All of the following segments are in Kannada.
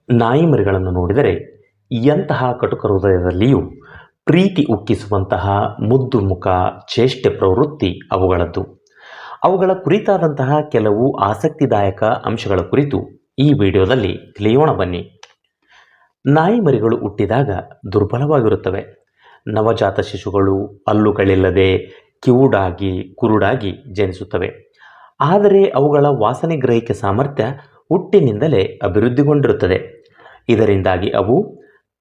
ನಾಯಿ ಮರಿಗಳನ್ನು ನೋಡಿದರೆ ಎಂತಹ ಕಟುಕ ಹೃದಯದಲ್ಲಿಯೂ ಪ್ರೀತಿ ಉಕ್ಕಿಸುವಂತಹ ಮುದ್ದು ಮುಖ, ಚೇಷ್ಟೆ ಪ್ರವೃತ್ತಿ ಅವುಗಳದ್ದು. ಅವುಗಳ ಕುರಿತಾದಂತಹ ಕೆಲವು ಆಸಕ್ತಿದಾಯಕ ಅಂಶಗಳ ಕುರಿತು ಈ ವಿಡಿಯೋದಲ್ಲಿ ತಿಳಿಯೋಣ ಬನ್ನಿ. ನಾಯಿ ಮರಿಗಳು ಹುಟ್ಟಿದಾಗ ದುರ್ಬಲವಾಗಿರುತ್ತವೆ. ನವಜಾತ ಶಿಶುಗಳು ಹಲ್ಲುಗಳಿಲ್ಲದೆ ಕಿವುಡಾಗಿ ಕುರುಡಾಗಿ ಜನಿಸುತ್ತವೆ. ಆದರೆ ಅವುಗಳ ವಾಸನೆ ಗ್ರಹಿಕೆ ಸಾಮರ್ಥ್ಯ ಹುಟ್ಟಿನಿಂದಲೇ ಅಭಿವೃದ್ಧಿಗೊಂಡಿರುತ್ತದೆ. ಇದರಿಂದಾಗಿ ಅವು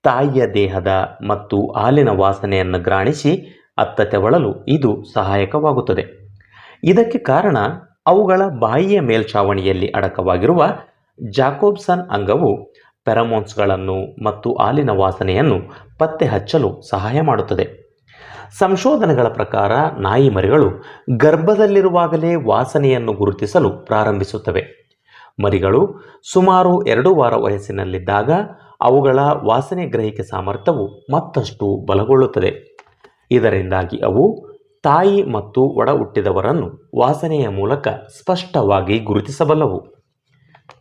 ತಾಯಿಯ ದೇಹದ ಮತ್ತು ಹಾಲಿನ ವಾಸನೆಯನ್ನು ಗ್ರಾಣಿಸಿ ಅತ್ತ ತೆವಳಲು ಇದು ಸಹಾಯಕವಾಗುತ್ತದೆ. ಇದಕ್ಕೆ ಕಾರಣ ಅವುಗಳ ಬಾಯಿಯ ಮೇಲ್ಛಾವಣಿಯಲ್ಲಿ ಅಡಕವಾಗಿರುವ ಜಾಕೋಬ್ಸನ್ ಅಂಗವು ಫೆರಮೋನ್ಸ್ಗಳನ್ನು ಮತ್ತು ಹಾಲಿನ ವಾಸನೆಯನ್ನು ಪತ್ತೆ ಹಚ್ಚಲು ಸಹಾಯ ಮಾಡುತ್ತದೆ. ಸಂಶೋಧನೆಗಳ ಪ್ರಕಾರ ನಾಯಿ ಮರಿಗಳು ಗರ್ಭದಲ್ಲಿರುವಾಗಲೇ ವಾಸನೆಯನ್ನು ಗುರುತಿಸಲು ಪ್ರಾರಂಭಿಸುತ್ತವೆ. ಮರಿಗಳು ಸುಮಾರು 2 ವಾರ ವಯಸ್ಸಿನಲ್ಲಿದ್ದಾಗ ಅವುಗಳ ವಾಸನೆ ಗ್ರಹಿಕೆ ಸಾಮರ್ಥ್ಯವು ಮತ್ತಷ್ಟು ಬಲಗೊಳ್ಳುತ್ತದೆ. ಇದರಿಂದಾಗಿ ಅವು ತಾಯಿ ಮತ್ತು ಒಡ ಹುಟ್ಟಿದವರನ್ನು ವಾಸನೆಯ ಮೂಲಕ ಸ್ಪಷ್ಟವಾಗಿ ಗುರುತಿಸಬಲ್ಲವು.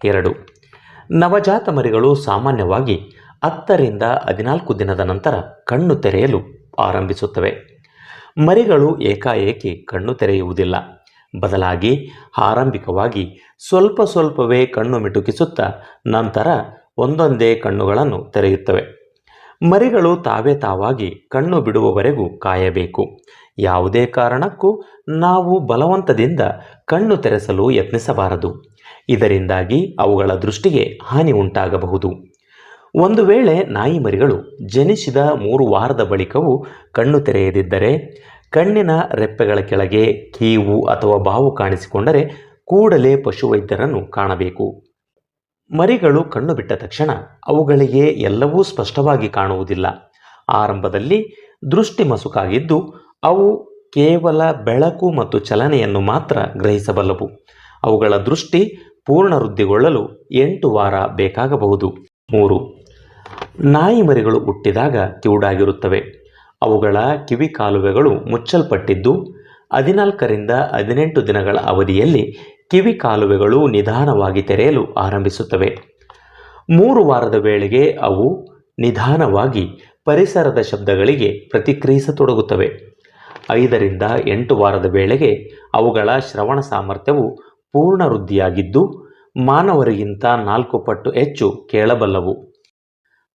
2. ನವಜಾತ ಮರಿಗಳು ಸಾಮಾನ್ಯವಾಗಿ 10 ರಿಂದ 14 ದಿನದ ನಂತರ ಕಣ್ಣು ತೆರೆಯಲು ಆರಂಭಿಸುತ್ತವೆ. ಮರಿಗಳು ಏಕಾಏಕಿ ಕಣ್ಣು ತೆರೆಯುವುದಿಲ್ಲ. ಬದಲಾಗಿ ಆರಂಭಿಕವಾಗಿ ಸ್ವಲ್ಪವೇ ಕಣ್ಣು ಮಿಟುಕಿಸುತ್ತಾ ನಂತರ ಒಂದೊಂದೇ ಕಣ್ಣುಗಳನ್ನು ತೆರೆಯುತ್ತವೆ. ಮರಿಗಳು ತಾವಾಗಿ ಕಣ್ಣು ಬಿಡುವವರೆಗೂ ಕಾಯಬೇಕು. ಯಾವುದೇ ಕಾರಣಕ್ಕೂ ನಾವು ಬಲವಂತದಿಂದ ಕಣ್ಣು ತೆರೆಸಲು ಯತ್ನಿಸಬಾರದು. ಇದರಿಂದಾಗಿ ಅವುಗಳ ದೃಷ್ಟಿಗೆ ಹಾನಿ ಉಂಟಾಗಬಹುದು. ಒಂದು ವೇಳೆ ನಾಯಿ ಮರಿಗಳು ಜನಿಸಿದ 3 ವಾರದ ಬಳಿಕವೂ ಕಣ್ಣು ತೆರೆಯದಿದ್ದರೆ, ಕಣ್ಣಿನ ರೆಪ್ಪೆಗಳ ಕೆಳಗೆ ಕೀವು ಅಥವಾ ಬಾವು ಕಾಣಿಸಿಕೊಂಡರೆ ಕೂಡಲೇ ಪಶುವೈದ್ಯರನ್ನು ಕಾಣಬೇಕು. ಮರಿಗಳು ಕಣ್ಣು ಬಿಟ್ಟ ತಕ್ಷಣ ಅವುಗಳಿಗೆ ಎಲ್ಲವೂ ಸ್ಪಷ್ಟವಾಗಿ ಕಾಣುವುದಿಲ್ಲ. ಆರಂಭದಲ್ಲಿ ದೃಷ್ಟಿ ಮಸುಕಾಗಿದ್ದು ಅವು ಕೇವಲ ಬೆಳಕು ಮತ್ತು ಚಲನೆಯನ್ನು ಮಾತ್ರ ಗ್ರಹಿಸಬಲ್ಲವು. ಅವುಗಳ ದೃಷ್ಟಿ ಪೂರ್ಣ ವೃದ್ಧಿಗೊಳ್ಳಲು 8 ವಾರ ಬೇಕಾಗಬಹುದು. 3. ನಾಯಿ ಮರಿಗಳು ಹುಟ್ಟಿದಾಗ ಕಿವುಡಾಗಿರುತ್ತವೆ. ಅವುಗಳ ಕಿವಿ ಕಾಲುವೆಗಳು ಮುಚ್ಚಲ್ಪಟ್ಟಿದ್ದು 14 ರಿಂದ 18 ದಿನಗಳ ಅವಧಿಯಲ್ಲಿ ಕಿವಿ ಕಾಲುವೆಗಳು ನಿಧಾನವಾಗಿ ತೆರೆಯಲು ಆರಂಭಿಸುತ್ತವೆ. 3 ವಾರದ ವೇಳೆಗೆ ಅವು ನಿಧಾನವಾಗಿ ಪರಿಸರದ ಶಬ್ದಗಳಿಗೆ ಪ್ರತಿಕ್ರಿಯಿಸತೊಡಗುತ್ತವೆ. 5 ರಿಂದ 8 ವಾರದ ವೇಳೆಗೆ ಅವುಗಳ ಶ್ರವಣ ಸಾಮರ್ಥ್ಯವು ಪೂರ್ಣ ವೃದ್ಧಿಯಾಗಿದ್ದು ಮಾನವರಿಗಿಂತ 4 ಪಟ್ಟು ಹೆಚ್ಚು ಕೇಳಬಲ್ಲವು.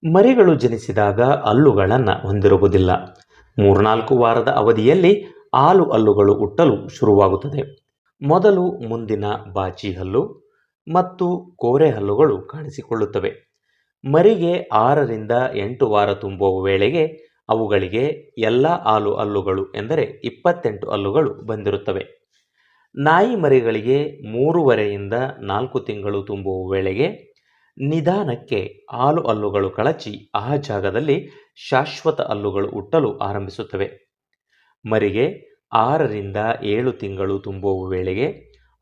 ಮರಿಗಳು ಜನಿಸಿದಾಗ ಹಲ್ಲುಗಳನ್ನು ಹೊಂದಿರುವುದಿಲ್ಲ. 3-4 ವಾರದ ಅವಧಿಯಲ್ಲಿ ಹಾಲು ಹಲ್ಲುಗಳು ಹುಟ್ಟಲು ಶುರುವಾಗುತ್ತದೆ. ಮೊದಲು ಮುಂದಿನ ಬಾಚಿ ಹಲ್ಲು ಮತ್ತು ಕೋರೆ ಹಲ್ಲುಗಳು ಕಾಣಿಸಿಕೊಳ್ಳುತ್ತವೆ. ಮರಿಗೆ 6 ರಿಂದ 8 ವಾರ ತುಂಬುವ ವೇಳೆಗೆ ಅವುಗಳಿಗೆ ಎಲ್ಲ ಹಾಲು ಹಲ್ಲುಗಳು ಎಂದರೆ 28 ಹಲ್ಲುಗಳು ಬಂದಿರುತ್ತವೆ. ನಾಯಿ ಮರಿಗಳಿಗೆ 3.5 ರಿಂದ 4 ತಿಂಗಳು ತುಂಬುವ ವೇಳೆಗೆ ನಿಧಾನಕ್ಕೆ ಹಾಲು ಹಲ್ಲುಗಳು ಕಳಚಿ ಆ ಜಾಗದಲ್ಲಿ ಶಾಶ್ವತ ಹಲ್ಲುಗಳು ಹುಟ್ಟಲು ಆರಂಭಿಸುತ್ತವೆ. ಮರಿಗೆ 6 ರಿಂದ 7 ತಿಂಗಳು ತುಂಬುವ ವೇಳೆಗೆ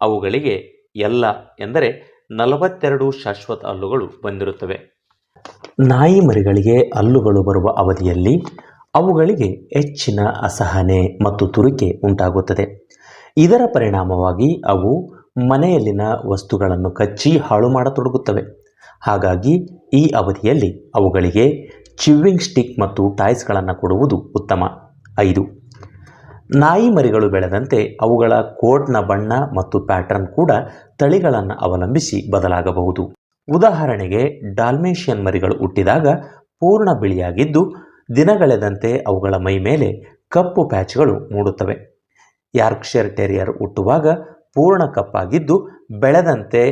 ಅವುಗಳಿಗೆ ಎಲ್ಲ ಎಂದರೆ 42 ಶಾಶ್ವತ ಹಲ್ಲುಗಳು ಬಂದಿರುತ್ತವೆ. ನಾಯಿ ಮರಿಗಳಿಗೆ ಹಲ್ಲುಗಳು ಬರುವ ಅವಧಿಯಲ್ಲಿ ಅವುಗಳಿಗೆ ಹೆಚ್ಚಿನ ಅಸಹನೆ ಮತ್ತು ತುರಿಕೆ ಉಂಟಾಗುತ್ತದೆ. ಇದರ ಪರಿಣಾಮವಾಗಿ ಅವು ಮನೆಯಲ್ಲಿನ ವಸ್ತುಗಳನ್ನು ಕಚ್ಚಿ ಹಾಳು ಮಾಡತೊಡಗುತ್ತವೆ. ಹಾಗಾಗಿ ಈ ಅವಧಿಯಲ್ಲಿ ಅವುಗಳಿಗೆ ಚಿವ್ವಿಂಗ್ ಸ್ಟಿಕ್ ಮತ್ತು ಟಾಯ್ಸ್ಗಳನ್ನು ಕೊಡುವುದು ಉತ್ತಮ. 5. ನಾಯಿ ಮರಿಗಳು ಬೆಳೆದಂತೆ ಅವುಗಳ ಕೋಟ್ನ ಬಣ್ಣ ಮತ್ತು ಪ್ಯಾಟರ್ನ್ ಕೂಡ ತಳಿಗಳನ್ನು ಅವಲಂಬಿಸಿ ಬದಲಾಗಬಹುದು. ಉದಾಹರಣೆಗೆ ಡಾಲ್ಮೇಷಿಯನ್ ಮರಿಗಳು ಹುಟ್ಟಿದಾಗ ಪೂರ್ಣ ಬಿಳಿಯಾಗಿದ್ದು ದಿನಗಳೆದಂತೆ ಅವುಗಳ ಮೈ ಮೇಲೆ ಕಪ್ಪು ಪ್ಯಾಚ್ಗಳು ಮೂಡುತ್ತವೆ. ಯಾರ್ಕ್ಷೈರ್ ಟೆರಿಯರ್ ಹುಟ್ಟುವಾಗ ಪೂರ್ಣ ಕಪ್ಪಾಗಿದ್ದು ಬೆಳೆದಂತೆ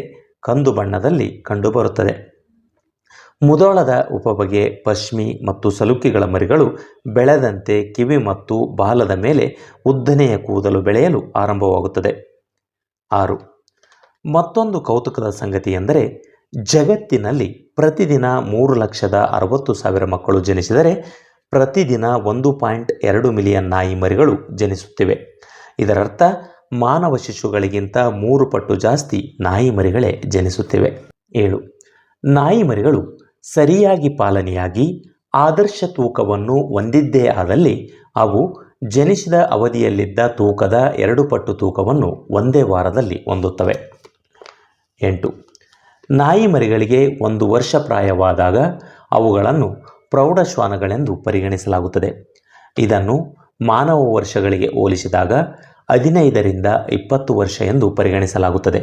ಕಂದು ಬಣ್ಣದಲ್ಲಿ ಕಂಡುಬರುತ್ತದೆ. ಮುದೋಳದ ಉಪಬಗೆ ಪಶ್ಮಿ ಮತ್ತು ಸಲುಕಿಗಳ ಮರಿಗಳು ಬೆಳೆದಂತೆ ಕಿವಿ ಮತ್ತು ಬಾಲದ ಮೇಲೆ ಉದ್ದನೆಯ ಕೂದಲು ಬೆಳೆಯಲು ಆರಂಭವಾಗುತ್ತದೆ. 6. ಮತ್ತೊಂದು ಕೌತುಕದ ಸಂಗತಿ ಎಂದರೆ ಜಗತ್ತಿನಲ್ಲಿ ಪ್ರತಿದಿನ 3,60,000 ಮಕ್ಕಳು ಜನಿಸಿದರೆ ಪ್ರತಿದಿನ 1.2 ಮಿಲಿಯನ್ ನಾಯಿ ಮರಿಗಳು ಜನಿಸುತ್ತಿವೆ. ಇದರರ್ಥ ಮಾನವ ಶಿಶುಗಳಿಗಿಂತ 3 ಪಟ್ಟು ಜಾಸ್ತಿ ನಾಯಿ ಮರಿಗಳೇ ಜನಿಸುತ್ತಿವೆ. 7. ನಾಯಿ ಮರಿಗಳು ಸರಿಯಾಗಿ ಪಾಲನೆಯಾಗಿ ಆದರ್ಶ ತೂಕವನ್ನು ಹೊಂದಿದ್ದೇ ಆದಲ್ಲಿ ಅವು ಜನಿಸಿದ ಅವಧಿಯಲ್ಲಿದ್ದ ತೂಕದ 2 ಪಟ್ಟು ತೂಕವನ್ನು ಒಂದೇ ವಾರದಲ್ಲಿ ಹೊಂದುತ್ತವೆ. 8. ನಾಯಿ ಮರಿಗಳಿಗೆ 1 ವರ್ಷ ಪ್ರಾಯವಾದಾಗ ಅವುಗಳನ್ನು ಪ್ರೌಢಶ್ವಾನಗಳೆಂದು ಪರಿಗಣಿಸಲಾಗುತ್ತದೆ. ಇದನ್ನು ಮಾನವ ವರ್ಷಗಳಿಗೆ ಹೋಲಿಸಿದಾಗ 15ರಿಂದ 20 ವರ್ಷ ಎಂದು ಪರಿಗಣಿಸಲಾಗುತ್ತದೆ.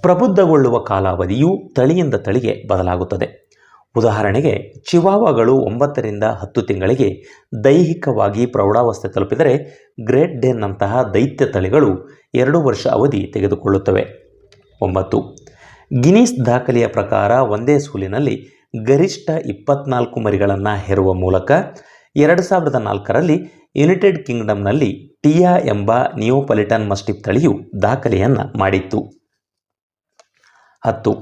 ಪ್ರಬುದ್ಧಗೊಳ್ಳುವ ಕಾಲಾವಧಿಯು ತಳಿಯಿಂದ ತಳಿಗೆ ಬದಲಾಗುತ್ತದೆ. ಉದಾಹರಣೆಗೆ ಚಿವಾವಾಗಳು 9ರಿಂದ 10 ತಿಂಗಳಿಗೆ ದೈಹಿಕವಾಗಿ ಪ್ರೌಢಾವಸ್ಥೆ ತಲುಪಿದರೆ ಗ್ರೇಟ್ ಡೇನ್ನಂತಹ ದೈತ್ಯ ತಳಿಗಳು 2 ವರ್ಷ ಅವಧಿ ತೆಗೆದುಕೊಳ್ಳುತ್ತವೆ. 9. ಗಿನ್ನಿಸ್ ದಾಖಲೆಯ ಪ್ರಕಾರ ಒಂದೇ ಸೂಲಿನಲ್ಲಿ ಗರಿಷ್ಠ 24 ಮರಿಗಳನ್ನು ಹೆರುವ ಮೂಲಕ 2004ರಲ್ಲಿ ಯುನೈಟೆಡ್ ಕಿಂಗ್ಡಮ್ನಲ್ಲಿ ಟಿಯಾ ಎಂಬ ನಿಯೋಪಾಲಿಟನ್ ಮಸ್ಟಿಫ್ ತಳಿಯು ದಾಖಲೆಯನ್ನು ಮಾಡಿತ್ತು. 10.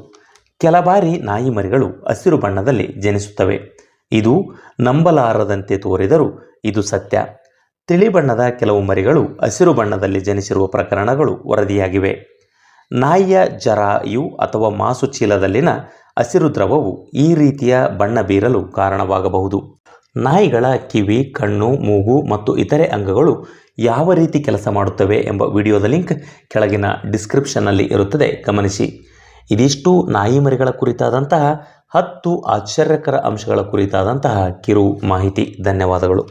ಕೆಲ ಬಾರಿ ನಾಯಿ ಮರಿಗಳು ಹಸಿರು ಬಣ್ಣದಲ್ಲಿ ಜನಿಸುತ್ತವೆ. ಇದು ನಂಬಲಾರದಂತೆ ತೋರಿದರೂ ಇದು ಸತ್ಯ. ತಿಳಿ ಬಣ್ಣದ ಕೆಲವು ಮರಿಗಳು ಹಸಿರು ಬಣ್ಣದಲ್ಲಿ ಜನಿಸಿರುವ ಪ್ರಕರಣಗಳು ವರದಿಯಾಗಿವೆ. ನಾಯಿಯ ಜರಾಯು ಅಥವಾ ಮಾಸು ಚೀಲದಲ್ಲಿನ ಹಸಿರು ದ್ರವವು ಈ ರೀತಿಯ ಬಣ್ಣ ಬೀರಲು ಕಾರಣವಾಗಬಹುದು. ನಾಯಿಗಳ ಕಿವಿ, ಕಣ್ಣು, ಮೂಗು ಮತ್ತು ಇತರೆ ಅಂಗಗಳು ಯಾವ ರೀತಿ ಕೆಲಸ ಮಾಡುತ್ತವೆ ಎಂಬ ವಿಡಿಯೋದ ಲಿಂಕ್ ಕೆಳಗಿನ ಡಿಸ್ಕ್ರಿಪ್ಷನ್ನಲ್ಲಿ ಇರುತ್ತದೆ, ಗಮನಿಸಿ. ಇದಿಷ್ಟು ನಾಯಿ ಮರಿಗಳ ಕುರಿತಾದಂತಹ 10 ಆಶ್ಚರ್ಯಕರ ಅಂಶಗಳ ಕುರಿತಾದಂತಹ ಕಿರು ಮಾಹಿತಿ. ಧನ್ಯವಾದಗಳು.